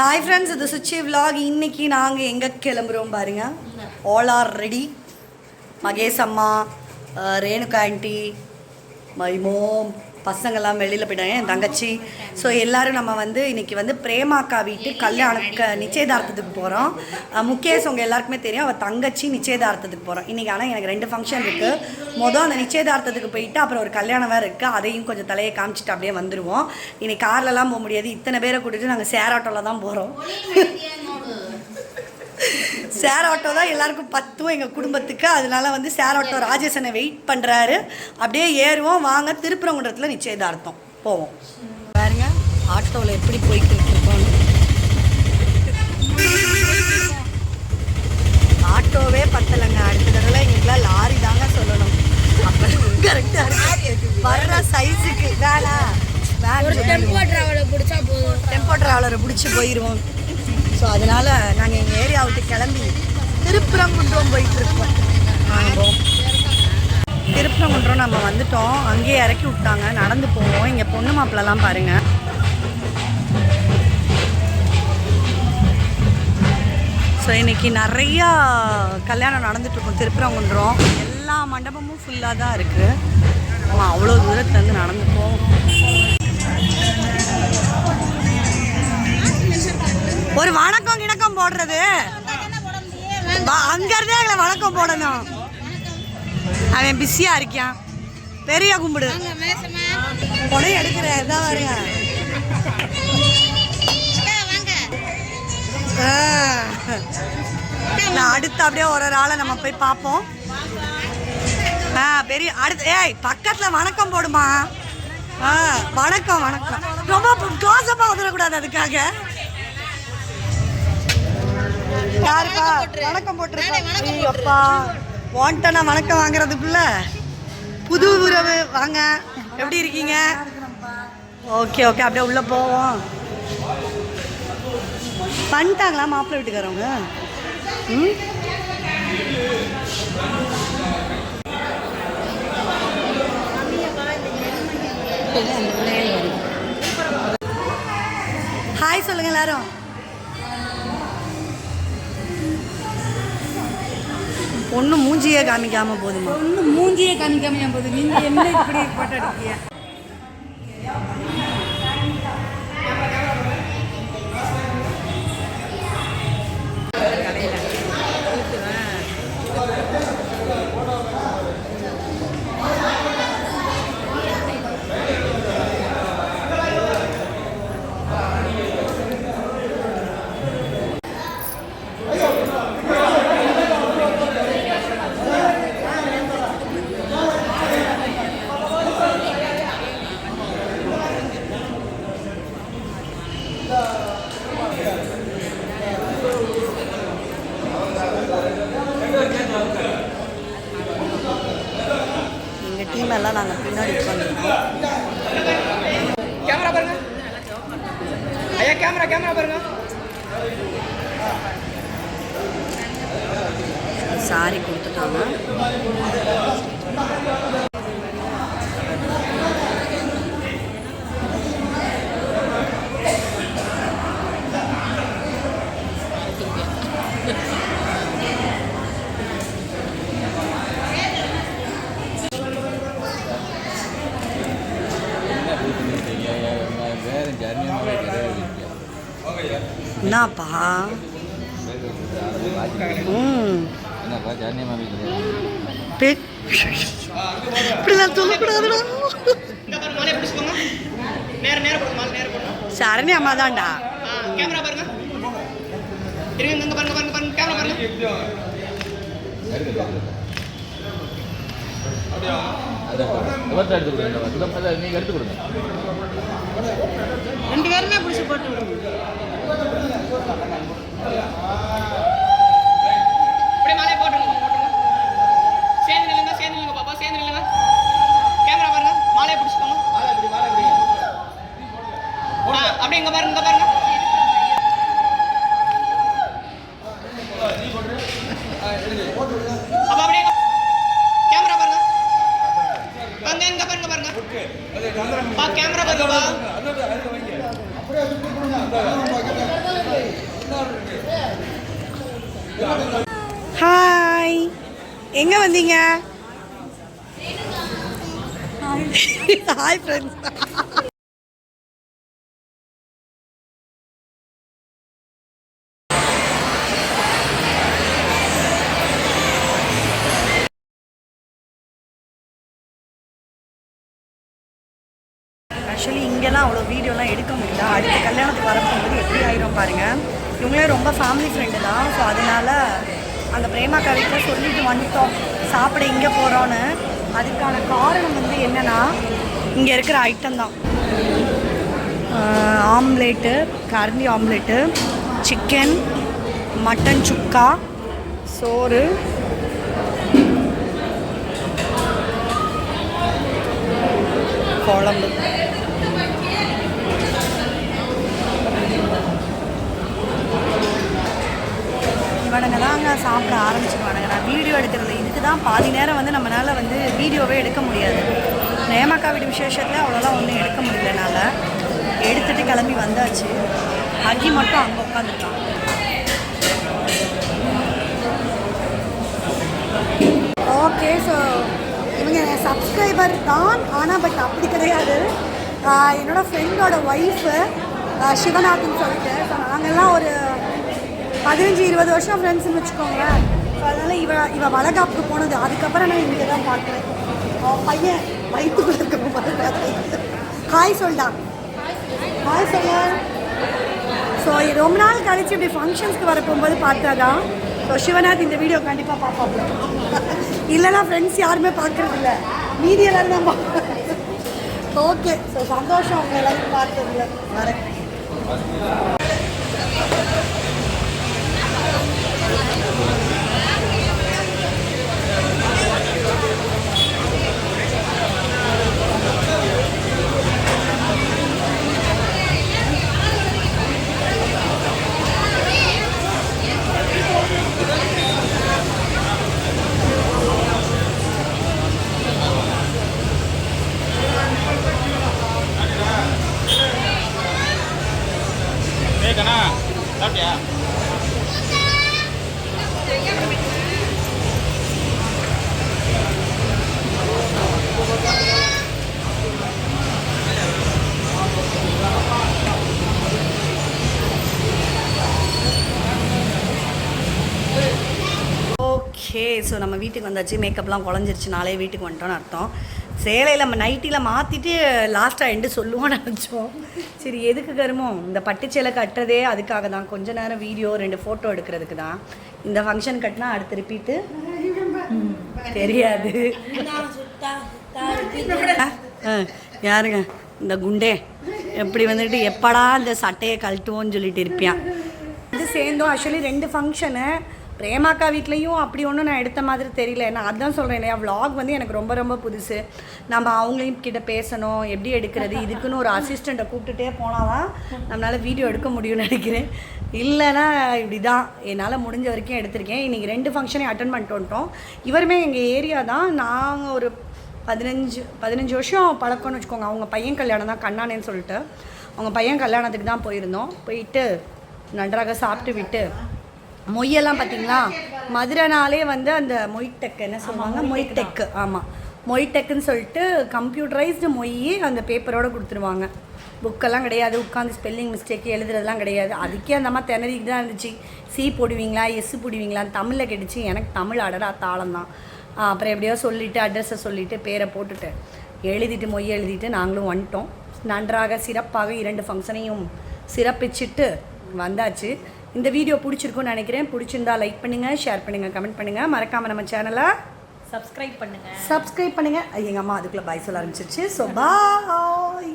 Hi friends, இது Suchi vlog. இன்றைக்கி நாங்கள் எங்கே கிளம்புறோம் பாருங்கள். All are ready. மகேஷ் அம்மா, ரேணுகா ஆண்டி, மை மோம், பசங்கள்லாம் வெளியில் போயிட்டாங்க, என் தங்கச்சி. ஸோ எல்லோரும் நம்ம இன்றைக்கி பிரேமாக்கா வீட்டு நிச்சயதார்த்தத்துக்கு போகிறோம். முகேஷ் உங்கள் எல்லாருக்குமே தெரியும், அவள் தங்கச்சி நிச்சயதார்த்தத்துக்கு போகிறோம் இன்றைக்கி. ஆனால் எனக்கு 2 ஃபங்க்ஷன் இருக்குது. அந்த நிச்சயதார்த்தத்துக்கு போயிட்டு அப்புறம் ஒரு கல்யாணம் வேறு இருக்குது. அதையும் கொஞ்சம் தலையை காமிச்சிட்டு அப்படியே வந்துடுவோம். இன்றைக்கி கார்லலாம் போக முடியாது, இத்தனை பேரை கூட்டிகிட்டு நாங்கள் ஷேர் ஆட்டோவில் தான் போகிறோம். ஷேர் ஆட்டோ தான் எல்லாருக்கும் பத்தும் எங்கள் குடும்பத்துக்கு. அதனால ஷேர் ஆட்டோ ராஜேஷனை வெயிட் பண்ணுறாரு. அப்படியே ஏறுவோம். வாங்க, திருப்பரங்குன்றத்தில் நிச்சயதார்த்தம் போவோம். பாருங்க ஆட்டோவில் எப்படி போயிட்டு இருக்கோம். ஆட்டோவே பத்தலைங்க. அடுத்த தடவை எங்களுக்குலாம் லாரி தாங்க சொல்லணும். அப்போ கரெக்டாக இருக்கு வர்ற சைஸுக்கு. டெம்போ ட்ராவலரை பிடிச்சி போயிடுவோம். ஸோ அதனால் நாங்கள் எங்கள் ஏரியா விட்டு கிளம்பி திருப்பரங்குன்றம் போயிட்டுருக்கோம். திருப்பரங்குன்றம் நம்ம வந்துட்டோம். அங்கேயே இறக்கி விட்டாங்க, நடந்து போவோம். இங்கே பொண்ணு மாப்பிள்ளலாம் பாருங்கள். ஸோ இன்றைக்கி நிறையா கல்யாணம் நடந்துகிட்ருக்கோம் திருப்பரங்குன்றம். எல்லா மண்டபமும் ஃபுல்லாக தான் இருக்குது. நம்ம அவ்வளோ தூரத்துலேருந்து நடந்து போவோம். ஒரு வணக்கம் கிணக்கம் போடுறது அங்கிருந்தே எங்களை வணக்கம் போடணும். அவன் பிஸியா இருக்கான். பெரிய கும்பிடு கொடை எடுக்கிற இதான் வருங்க. அடுத்து அப்படியே ஒரு ஆளை நம்ம போய் பார்ப்போம். பெரிய அடுத்து ஏய் பக்கத்தில் வணக்கம் போடுமா. வணக்கம் வணக்கம். ரொம்ப தோசைப்பா வந்துடக்கூடாது, அதுக்காக. யாருப்பா வணக்கம் போட்டிருப்பா. வாண்டனா வணக்கம் வாங்குறதுக்குள்ள புது உறவு. வாங்க, எப்படி இருக்கீங்க? ஓகே ஓகே, அப்படியே உள்ளே போவோம். பண்ணிட்டாங்களா மாப்பிள்ளை வீட்டுக்காரவங்க? ஹாய் சொல்லுங்க எல்லாரும். ஒன்று மூஞ்சியே காமிக்காம போதுமா? ஒன்று மூஞ்சியே காமிக்காம போகுது. நீங்கள் என்ன இப்படி போட்டோ எடுக்கீங்க? எல்லாம் நாங்கள் பின்னாடி உட்காந்துருக்கோம். கேமரா பாருங்க ஐயா, கேமரா பாருங்க. சாரி கொடுத்துட்டாங்க. என்னப்பா இப்படிலாம் சொல்லக்கூடாதுடா. சரணி அம்மா தான்டா. கேமரா பாருங்க. இருங்க, பாருங்க கேமரா பாருங்க. நீங்க எடுத்து கொடுங்க. 2 பேருமே பிடிச்சி போட்டு விடுங்க. அப்படியே மாலையை போட்டுருங்க. சேர்ந்து நில்லுங்க பாப்பா, சேர்ந்து நில்லுங்க. கேமரா பாருங்க, மாலையை பிடிச்சிக்கோங்க. அப்படியே இங்க பாருங்க. அப்ப அப்படியே கேமரா பாருங்க. அங்க பாருங்க. கேமரா பாருங்க. ஹாய், எங்கே வந்தீங்க? Hi friends. ஆக்சுவலி இங்கெல்லாம் அவ்வளோ வீடியோலாம் எடுக்க முடியல. அடுத்த கல்யாணத்துக்கு வரப்போகும்போது எப்படி ஆயிரும் பாருங்கள். இவங்களே ரொம்ப ஃபேமிலி ஃப்ரெண்டு தான். ஸோ அதனால் அந்த பிரேமாக்கா வீட்டில் சொல்லிட்டு வந்துட்டோம் சாப்பிட இங்கே போகிறோன்னு. அதுக்கான காரணம் வந்து என்னென்னா, இங்கே இருக்கிற ஐட்டம் தான். ஆம்லேட்டு, கரண்டி ஆம்லேட்டு, சிக்கன், மட்டன் சுக்கா, சோறு, குழம்பு. இவனுங்க தாங்க சாப்பிட ஆரம்பிச்சிடுவானுங்க. நான் வீடியோ எடுக்கிறது இதுக்கு தான் பாதி நேரம் வந்து நம்மளால் வந்து வீடியோவே எடுக்க முடியாது. பிரேமாக்கா வீடு விசேஷத்தில் அவ்வளோலாம் ஒன்றும் எடுக்க முடியலனால எடுத்துகிட்டு கிளம்பி வந்தாச்சு. அகி மட்டும் அங்கே உட்காந்துருக்கான். ஓகே, ஸோ இவங்க சப்ஸ்கிரைபர் தான், ஆனால் பட் அப்படி கிடையாது. என்னோடய ஃப்ரெண்டோட ஒய்ஃபு சிவநாத்னு சொல்லிட்டு. ஸோ நாங்கள்லாம் ஒரு 15-20 வருஷம் ஃப்ரெண்ட்ஸ்ன்னு வச்சுக்கோங்களேன். ஸோ அதனால் இவ வளகாப்புக்கு போனது. அதுக்கப்புறம் நான் இங்கே தான் பார்க்குறேன். பையன் வயிற்றுக்குள்ள இருக்க ஹாய் சொல்லிட்டான். ஹாய் சொல்ல. ஸோ ரொம்ப நாள் கழிச்சு இப்படி ஃபங்க்ஷன்ஸ்க்கு வர போகும்போது பார்த்தா தான். ஸோ சிவநாத் இந்த வீடியோ கண்டிப்பாக பார்ப்பாங்க. இல்லைனா ஃப்ரெண்ட்ஸ் யாருமே பார்க்குறது இல்லை, மீதி எல்லோரும் தான் பார்ப்பேன். ஓகே, ஸோ சந்தோஷம் அவங்க எல்லாரும் பார்த்ததில்ல. வரேன். ஓகே, ஸோ நம்ம வீட்டுக்கு வந்தாச்சு. மேக்கப்லாம் குழஞ்சிருச்சு. நாளே வீட்டுக்கு வந்துட்டோன்னு அர்த்தம். சேலையில் நம்ம நைட்டியில் மாற்றிட்டு லாஸ்ட்டாக எண்டு சொல்லுவோன்னு நினச்சோம். சரி, எதுக்கு கருமோ இந்த பட்டுச்சேலை கட்டுறதே அதுக்காக தான். கொஞ்ச நேரம் வீடியோ 2 ஃபோட்டோ எடுக்கிறதுக்கு தான். இந்த ஃபங்க்ஷன் கட்டினா அடுத்து ரிப்பீட்டு தெரியாது. யாருங்க இந்த குண்டே எப்படி வந்துட்டு எப்படா இந்த சட்டையை கழட்டுவோன்னு சொல்லிட்டு இருப்பியான். இது சேர்ந்தோம். Actually 2 function. பிரேமாக்கா வீட்லேயும் அப்படி ஒன்றும் நான் எடுத்த மாதிரி தெரியல. நான் அதுதான் சொல்கிறேன் இல்லையா, விலாக் வந்து எனக்கு ரொம்ப ரொம்ப புதுசு. நம்ம அவங்களையும் கிட்ட பேசணும், எப்படி எடுக்கிறது, இதுக்குன்னு ஒரு அசிஸ்டண்ட்டை கூப்பிட்டுட்டே போனால் தான் நம்மளால் வீடியோ எடுக்க முடியும்னு நினைக்கிறேன். இல்லைன்னா இப்படி தான் என்னால் முடிஞ்ச வரைக்கும் எடுத்திருக்கேன். இன்றைக்கி 2 ஃபங்க்ஷனையும் அட்டன் பண்ணிட்டு வந்துட்டோம். இவருமே எங்கள் ஏரியா தான். நாங்கள் ஒரு 15 வருஷம் பழக்கம்னு வச்சுக்கோங்க. அவங்க பையன் கல்யாணம் தான், கண்ணானேன்னு சொல்லிட்டு. அவங்க பையன் கல்யாணத்துக்கு தான் போயிருந்தோம். போயிட்டு நன்றாக சாப்பிட்டு விட்டு மொய்யெல்லாம் பார்த்தீங்களா, மதுரைனாலே வந்து அந்த மொய்டெக் என்ன சொல்லுவாங்க, மொய்டெக்கு. ஆமாம், மொய்டெக்குன்னு சொல்லிட்டு கம்ப்யூட்டரைஸ்டு மொய் அந்த பேப்பரோடு கொடுத்துருவாங்க. புக்கெல்லாம் கிடையாது, உட்காந்து ஸ்பெல்லிங் மிஸ்டேக்கு எழுதுறதுலாம் கிடையாது. அதுக்கே அந்த அம்மா திணறிக்கு தான் இருந்துச்சு. சி போடுவீங்களா எஸ் போடுவீங்களான்னு தமிழில் கேட்டுச்சு. எனக்கு தமிழ் அடடா தாளம் தான். அப்புறம் எப்படியோ சொல்லிவிட்டு அட்ரஸை சொல்லிவிட்டு பேரை போட்டுட்டு எழுதிட்டு மொய் எழுதிட்டு நாங்களும் வந்துட்டோம். நன்றாக சிறப்பாக 2 ஃபங்க்ஷனையும் சிறப்பிச்சுட்டு வந்தாச்சு. இந்த வீடியோ பிடிச்சிருக்குன்னு நினைக்கிறேன். பிடிச்சிருந்தா லைக் பண்ணுங்கள், ஷேர் பண்ணுங்கள், கமெண்ட் பண்ணுங்கள். மறக்காமல் நம்ம சேனலை சப்ஸ்கிரைப் பண்ணுங்கள். எங்கள் அம்மா அதுக்குள்ளே பாய் சொல்ல ஆரம்பிச்சிருச்சு. So bye.